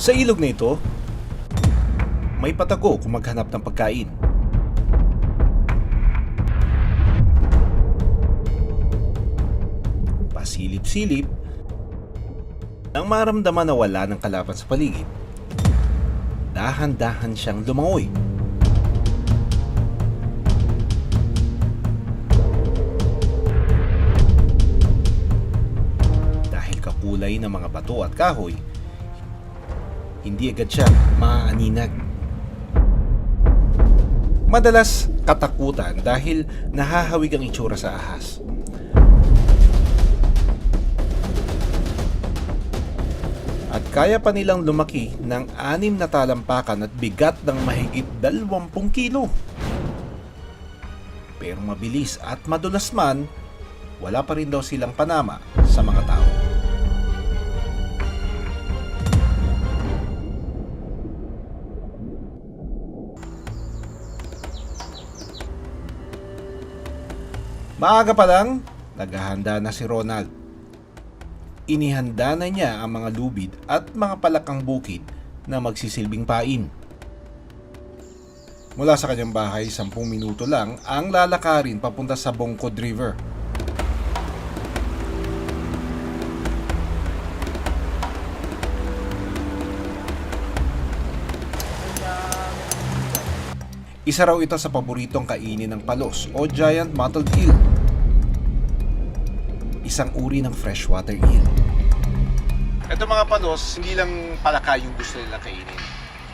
Sa ilog na ito, may patago kung maghanap ng pagkain. Pasilip-silip, nang maramdaman na wala ng kalaban sa paligid, dahan-dahan siyang lumangoy. Dahil kakulay ng mga bato at kahoy, hindi agad siya maaaninag. Madalas katakutan dahil nahahawig ang itsura sa ahas. At kaya pa nilang lumaki ng 6 na talampakan at bigat ng mahigit 20 kilo. Pero mabilis at madulas man, wala pa rin daw silang panama sa mga tao. Maaga pa lang, naghahanda na si Ronald. Inihanda na niya ang mga lubid at mga palakang bukid na magsisilbing pain. Mula sa kanyang bahay, 10 minuto lang ang lalakarin papunta sa Bongkod River. Isa raw ito sa paboritong kainin ng palos o giant mottled eel. Isang uri ng freshwater eel. Ito mga palos, hindi lang palaka yung gusto nila kainin.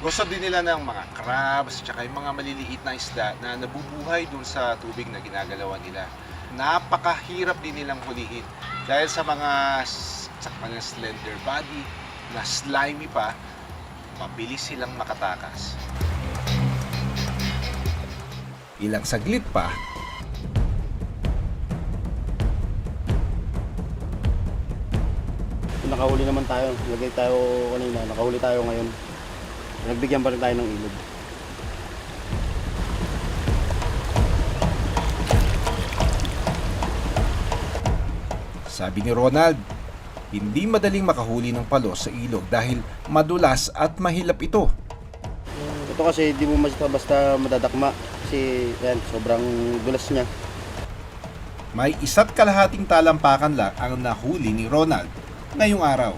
Gusto din nila ng mga crabs, tsaka yung mga maliliit na isda na nabubuhay dun sa tubig na ginagalawan nila. Napakahirap din nilang hulihin dahil sa kanyang slender body na slimy pa, mabilis silang makatakas. Ilang saglit pa, nakahuli naman tayo. Lagay tayo kanina, nakahuli tayo ngayon. Nagbigyan pa rin tayo ng ilog. sabi ni Ronald, hindi madaling makahuli ng palos sa ilog dahil madulas at mahilap ito. Ito kasi hindi mo basta madadakma kasi yan, sobrang dulas niya. May 1.5 talampakan lang ang nahuli ni Ronald ngayong araw.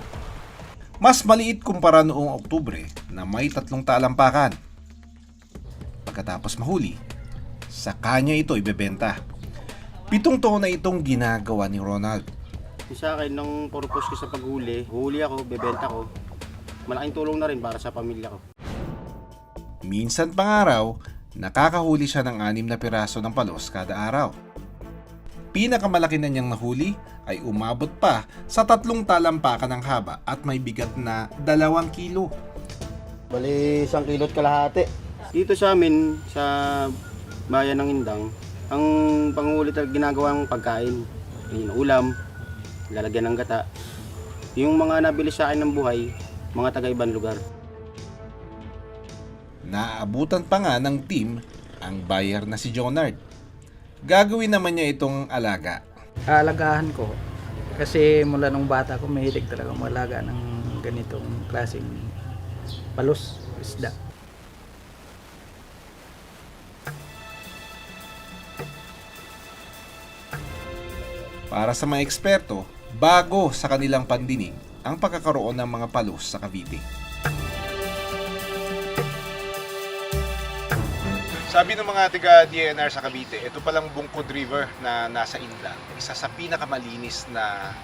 Mas maliit kumpara noong Oktubre na may 3 talampakan. Pagkatapos mahuli, sa kanya ito ibebenta. 7 taon na itong ginagawa ni Ronald. Sa akin, nung purpose ko sa paghuli, huli ako, bebenta ko. Malaking tulong na rin para sa pamilya ko. Minsan pang araw, nakakahuli siya ng 6 na piraso ng palos kada araw. Pinakamalaki na niyang nahuli ay umabot pa sa 3 talampakan ng haba at may bigat na 2 kilo. Bali, 1 kilo't kalahati. Dito sa amin, sa bayan ng Indang, ang panghuli talaga ginagawang pagkain. Yung ulam, lalagyan ng gata. Yung mga nabili sa akin ng buhay, mga taga-ibang lugar. Naaabutan pa nga ng team ang buyer na si Jonard. Gagawin naman niya itong alaga. Aalagaan ko kasi mula nung bata ko mahilig talaga malaga ng ganitong klaseng palos, isda. Para sa mga eksperto, bago sa kanilang pandinig ang pagkakaroon ng mga palos sa Cavite. Sabi ng mga taga-DNR sa Cavite, ito palang Bongkod River na nasa Indang, isa sa pinakamalinis na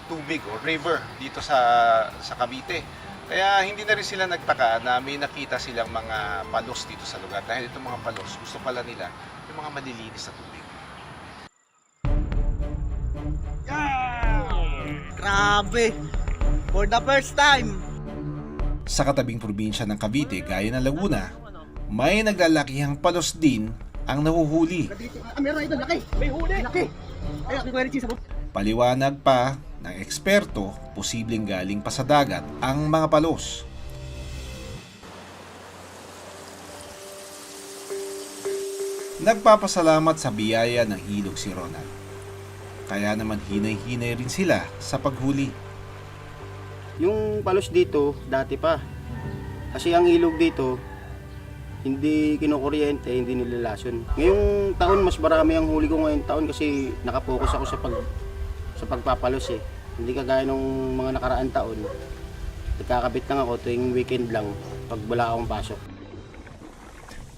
tubig o river dito sa Cavite. Kaya hindi na rin sila nagtaka na may nakita silang mga palos dito sa lugar dahil itong mga palos gusto pala nila yung mga malilinis na tubig. Grabe! For the first time! Sa katabing probinsya ng Cavite, gaya ng Laguna, may naglalakihang palos din ang nahuhuli. Meron ito, laki! May huli! Laki! Ay, laki ko rin cheese. Paliwanag pa ng eksperto, posibleng galing pa sa dagat ang mga palos. Nagpapasalamat sa biyaya ng ilog si Ronald. Kaya naman hinay-hinay rin sila sa paghuli. Yung palos dito, dati pa, Kasi ang ilog dito, hindi kinukuryente, hindi nilalason. Ngayong taon, mas marami ang huli ko ngayong taon kasi nakapokus ako sa pagpapalos eh. Hindi kagaya nung mga nakaraan taon. Nagkakabit lang ako tuwing weekend lang pag wala akong pasok.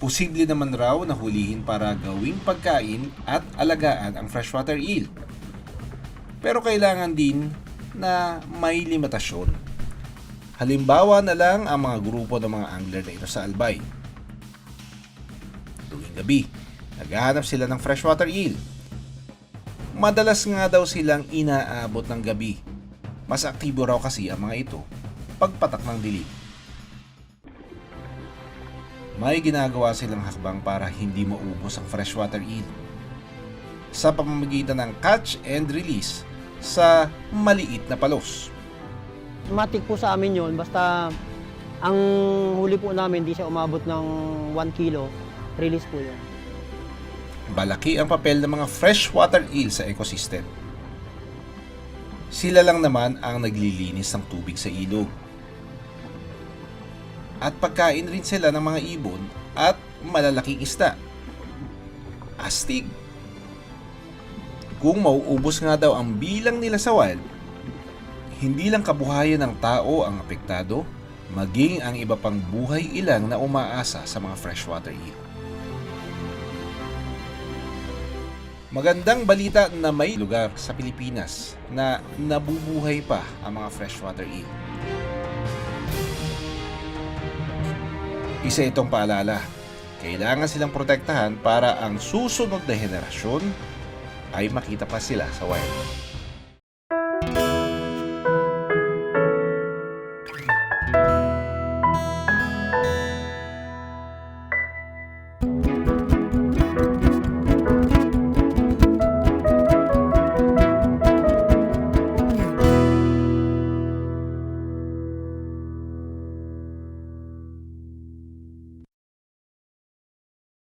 Posible naman raw na hulihin para gawing pagkain at alagaan ang freshwater eel. Pero kailangan din na may limitasyon. Halimbawa na lang ang mga grupo ng mga angler na ito sa Albay. Tuwing gabi, naghahanap sila ng freshwater eel. Madalas nga daw silang inaabot ng gabi. Mas aktibo raw kasi ang mga ito pagpatak ng dilim. May ginagawa silang hakbang para hindi maubos ang freshwater eel sa pamamagitan ng catch and release sa maliit na palos. Matik po sa amin yon, basta ang huli po namin di siya umabot ng 1 kilo, release po yun. Malaki ang papel ng mga freshwater eel sa ecosystem. Sila lang naman ang naglilinis ng tubig sa ilog. At pagkain rin sila ng mga ibon at malalaking isda. Astig. Kung mauubos nga daw ang bilang nila sa wild, hindi lang kabuhayan ng tao ang apektado, maging ang iba pang buhay ilang na umaasa sa mga freshwater eel. Magandang balita na may lugar sa Pilipinas na nabubuhay pa ang mga freshwater eel. Isa itong paalala, kailangan silang protektahan para ang susunod na henerasyon ay makita pa sila sa wild.